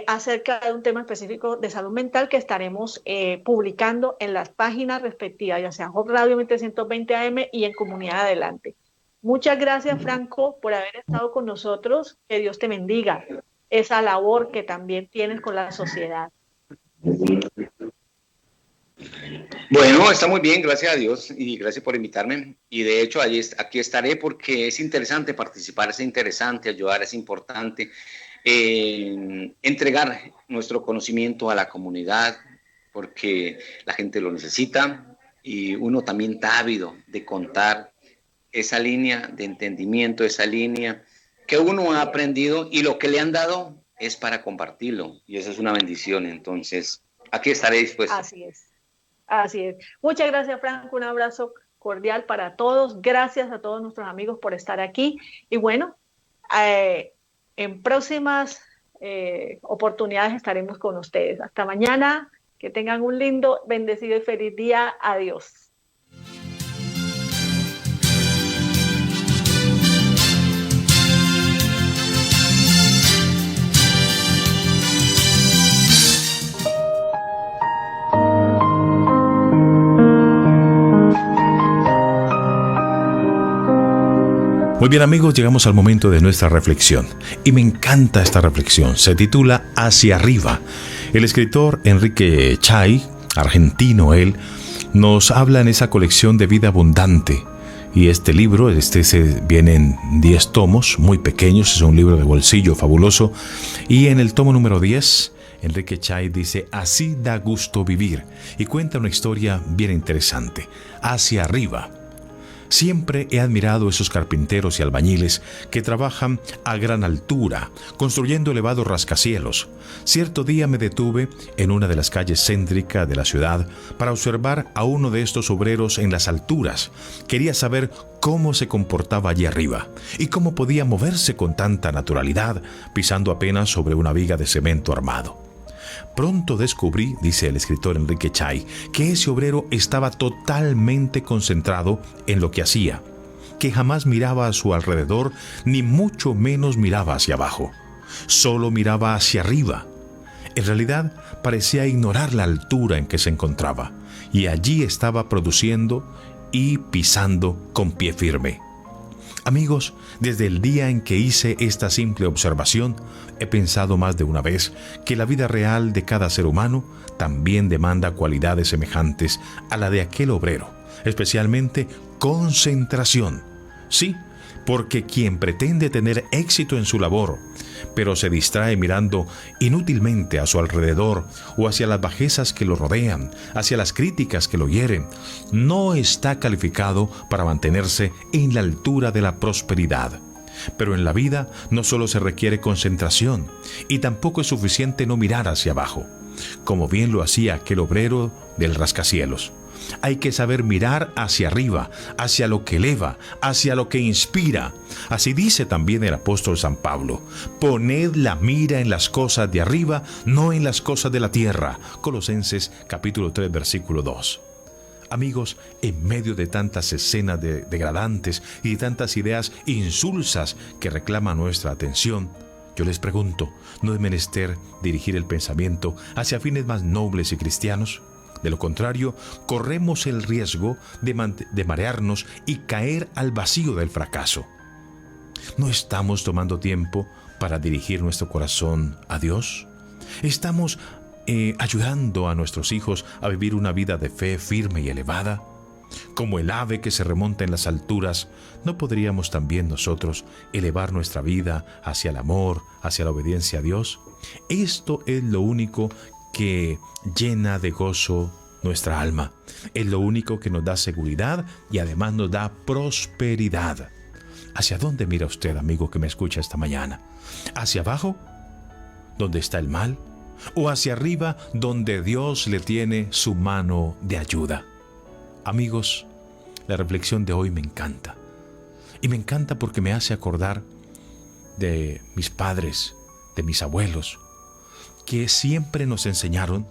acerca de un tema específico de salud mental que estaremos publicando en las páginas respectivas, ya sea Hub Radio 1320 AM y en Comunidad Adelante. Muchas gracias, Franco, por haber estado con nosotros. Que Dios te bendiga esa labor que también tienes con la sociedad. Bueno, está muy bien, gracias a Dios y gracias por invitarme. Y de hecho, aquí estaré porque es interesante participar, es interesante ayudar, es importante entregar nuestro conocimiento a la comunidad, porque la gente lo necesita y uno también está ávido de contar esa línea de entendimiento, esa línea que uno ha aprendido y lo que le han dado es para compartirlo y eso es una bendición. Entonces, aquí estaré dispuesto. Así es, así es. Muchas gracias, Franco. Un abrazo cordial para todos. Gracias a todos nuestros amigos por estar aquí. Y bueno, en próximas oportunidades estaremos con ustedes. Hasta mañana. Que tengan un lindo, bendecido y feliz día. Adiós. Muy bien amigos, llegamos al momento de nuestra reflexión y me encanta esta reflexión, se titula Hacia arriba. El escritor Enrique Chay, argentino él, nos habla en esa colección de Vida Abundante y este libro, viene en 10 tomos muy pequeños, es un libro de bolsillo fabuloso y en el tomo número 10 Enrique Chay dice: así da gusto vivir, y cuenta una historia bien interesante, Hacia arriba. Siempre he admirado esos carpinteros y albañiles que trabajan a gran altura, construyendo elevados rascacielos. Cierto día me detuve en una de las calles céntricas de la ciudad para observar a uno de estos obreros en las alturas. Quería saber cómo se comportaba allí arriba y cómo podía moverse con tanta naturalidad, pisando apenas sobre una viga de cemento armado. Pronto descubrí, dice el escritor Enrique Chay, que ese obrero estaba totalmente concentrado en lo que hacía, que jamás miraba a su alrededor, ni mucho menos miraba hacia abajo. Solo miraba hacia arriba. En realidad, parecía ignorar la altura en que se encontraba, y allí estaba produciendo y pisando con pie firme. Amigos, desde el día en que hice esta simple observación, he pensado más de una vez que la vida real de cada ser humano también demanda cualidades semejantes a la de aquel obrero, especialmente concentración. Sí, porque quien pretende tener éxito en su labor, pero se distrae mirando inútilmente a su alrededor o hacia las bajezas que lo rodean, hacia las críticas que lo hieren, no está calificado para mantenerse en la altura de la prosperidad. Pero en la vida no solo se requiere concentración, y tampoco es suficiente no mirar hacia abajo, como bien lo hacía aquel obrero del rascacielos. Hay que saber mirar hacia arriba, hacia lo que eleva, hacia lo que inspira. Así dice también el apóstol San Pablo: poned la mira en las cosas de arriba, no en las cosas de la tierra. Colosenses capítulo 3, versículo 2. Amigos, en medio de tantas escenas degradantes y de tantas ideas insulsas que reclaman nuestra atención, yo les pregunto, ¿no es menester dirigir el pensamiento hacia fines más nobles y cristianos? De lo contrario, corremos el riesgo de marearnos y caer al vacío del fracaso. ¿No estamos tomando tiempo para dirigir nuestro corazón a Dios? ¿Estamos ayudando a nuestros hijos a vivir una vida de fe firme y elevada? Como el ave que se remonta en las alturas, ¿no podríamos también nosotros elevar nuestra vida hacia el amor, hacia la obediencia a Dios? Esto es lo único que llena de gozo nuestra alma. Es lo único que nos da seguridad y además nos da prosperidad. ¿Hacia dónde mira usted, amigo que me escucha esta mañana? ¿Hacia abajo, donde está el mal? ¿O hacia arriba, donde Dios le tiene su mano de ayuda? Amigos, la reflexión de hoy me encanta. Y me encanta porque me hace acordar de mis padres, de mis abuelos, que siempre nos enseñaron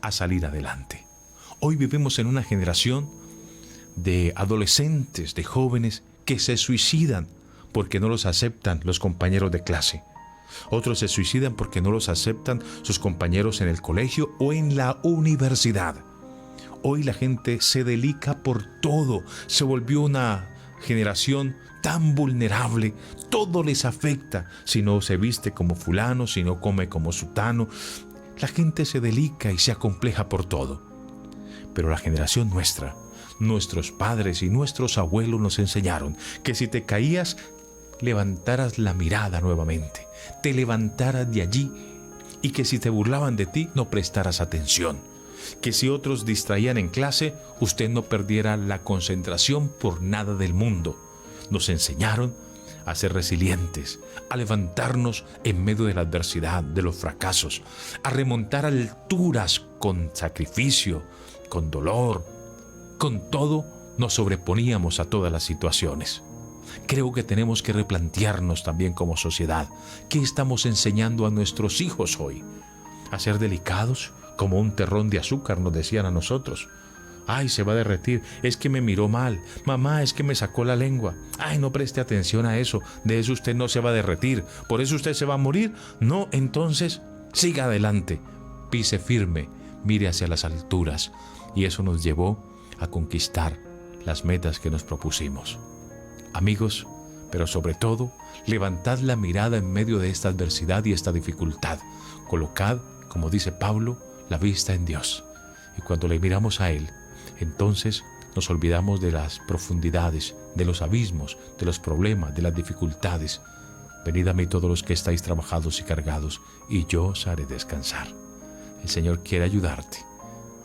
a salir adelante. Hoy vivimos en una generación de adolescentes, de jóvenes que se suicidan porque no los aceptan los compañeros de clase. Otros se suicidan porque no los aceptan sus compañeros en el colegio o en la universidad. Hoy la gente se delica por todo, se volvió una generación tan vulnerable, todo les afecta, si no se viste como fulano, si no come como sutano. La gente se delica y se acompleja por todo. Pero la generación nuestra, nuestros padres y nuestros abuelos nos enseñaron que si te caías, levantaras la mirada nuevamente, te levantaras de allí, y que si te burlaban de ti, no prestaras atención. Que si otros distraían en clase, usted no perdiera la concentración por nada del mundo. nos enseñaron a ser resilientes, a levantarnos en medio de la adversidad, de los fracasos, a remontar alturas con sacrificio, con dolor. Con todo, nos sobreponíamos a todas las situaciones. Creo que tenemos que replantearnos también como sociedad qué estamos enseñando a nuestros hijos hoy. A ser delicados, como un terrón de azúcar, nos decían a nosotros. Ay, se va a derretir, es que me miró mal. Mamá, es que me sacó la lengua. Ay, no preste atención a eso, de eso usted no se va a derretir, por eso usted se va a morir. No, entonces, siga adelante, pise firme, mire hacia las alturas. Y eso nos llevó a conquistar las metas que nos propusimos. Amigos, pero sobre todo, levantad la mirada en medio de esta adversidad y esta dificultad. Colocad, como dice Pablo, la vista en Dios. Y cuando le miramos a Él, entonces nos olvidamos de las profundidades, de los abismos, de los problemas, de las dificultades. Venid a mí todos los que estáis trabajados y cargados, y yo os haré descansar. El Señor quiere ayudarte,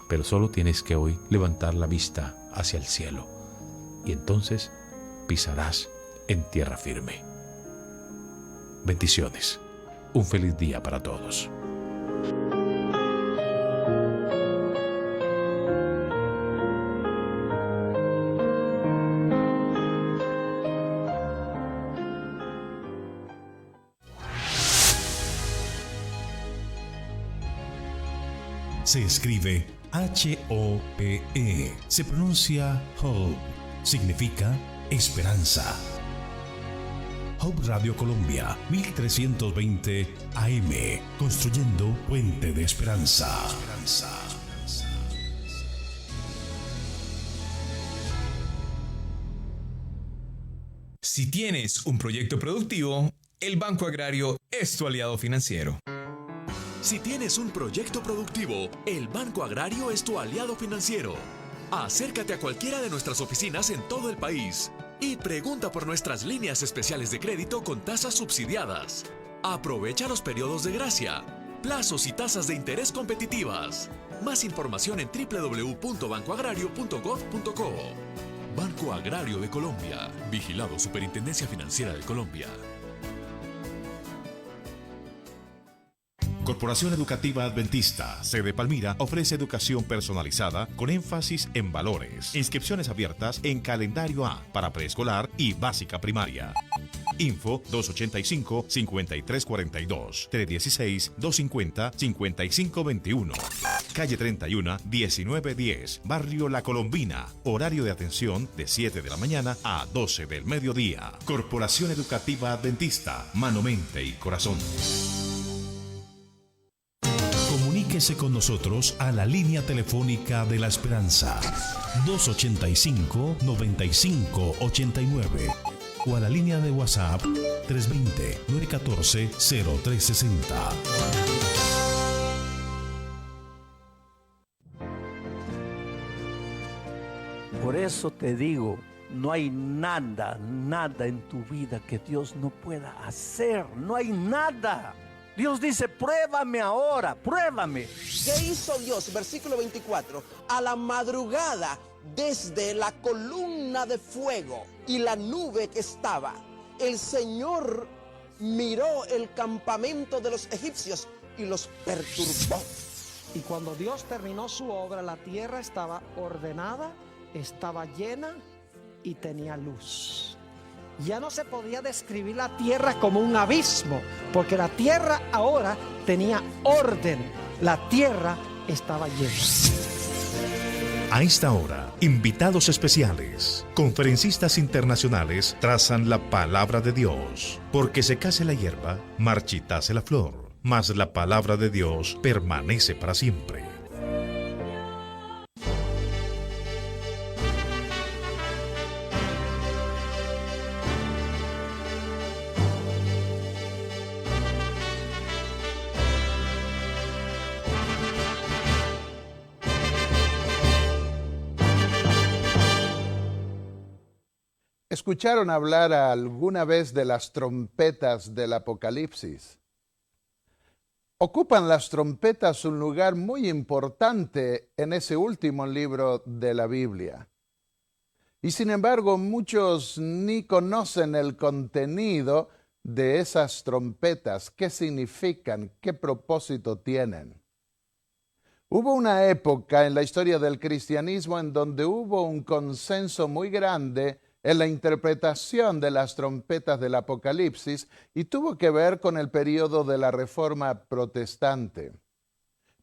pero solo tienes que hoy levantar la vista hacia el cielo, y entonces pisarás en tierra firme. Bendiciones. Un feliz día para todos. Se escribe H-O-P-E. Se pronuncia Hope. Significa esperanza. Hope Radio Colombia, 1320 AM. Construyendo puente de esperanza. Si tienes un proyecto productivo, el Banco Agrario es tu aliado financiero. Si tienes un proyecto productivo, el Banco Agrario es tu aliado financiero. Acércate a cualquiera de nuestras oficinas en todo el país y pregunta por nuestras líneas especiales de crédito con tasas subsidiadas. Aprovecha los periodos de gracia, plazos y tasas de interés competitivas. Más información en www.bancoagrario.gov.co. Banco Agrario de Colombia. Vigilado Superintendencia Financiera de Colombia. Corporación Educativa Adventista, sede Palmira, ofrece educación personalizada con énfasis en valores. Inscripciones abiertas en calendario A para preescolar y básica primaria. Info 285-5342, 316-250-5521. Calle 31, 1910, Barrio La Colombina. Horario de atención de 7 de la mañana a 12 del mediodía. Corporación Educativa Adventista, mano, mente y corazón. Comuníquese con nosotros a la línea telefónica de la Esperanza 285-9589 o a la línea de WhatsApp 320-914-0360. Por eso te digo, no hay nada en tu vida que Dios no pueda hacer. No hay nada. Dios dice, pruébame ahora, pruébame. ¿Qué hizo Dios? Versículo 24. A la madrugada, desde la columna de fuego y la nube que estaba, el Señor miró el campamento de los egipcios y los perturbó. Y cuando Dios terminó su obra, la tierra estaba ordenada, estaba llena y tenía luz. Ya no se podía describir la tierra como un abismo, porque la tierra ahora tenía orden. La tierra estaba llena. A esta hora, invitados especiales, conferencistas internacionales trazan la palabra de Dios. Porque se case la hierba, marchitase la flor, mas la palabra de Dios permanece para siempre. ¿Escucharon hablar alguna vez de las trompetas del Apocalipsis? Ocupan las trompetas un lugar muy importante en ese último libro de la Biblia. Y sin embargo, muchos ni conocen el contenido de esas trompetas, qué significan, qué propósito tienen. Hubo una época en la historia del cristianismo en donde hubo un consenso muy grande en la interpretación de las trompetas del Apocalipsis y tuvo que ver con el periodo de la Reforma Protestante.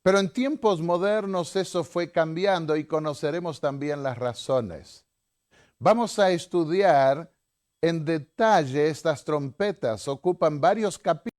Pero en tiempos modernos eso fue cambiando y conoceremos también las razones. Vamos a estudiar en detalle estas trompetas. Ocupan varios capítulos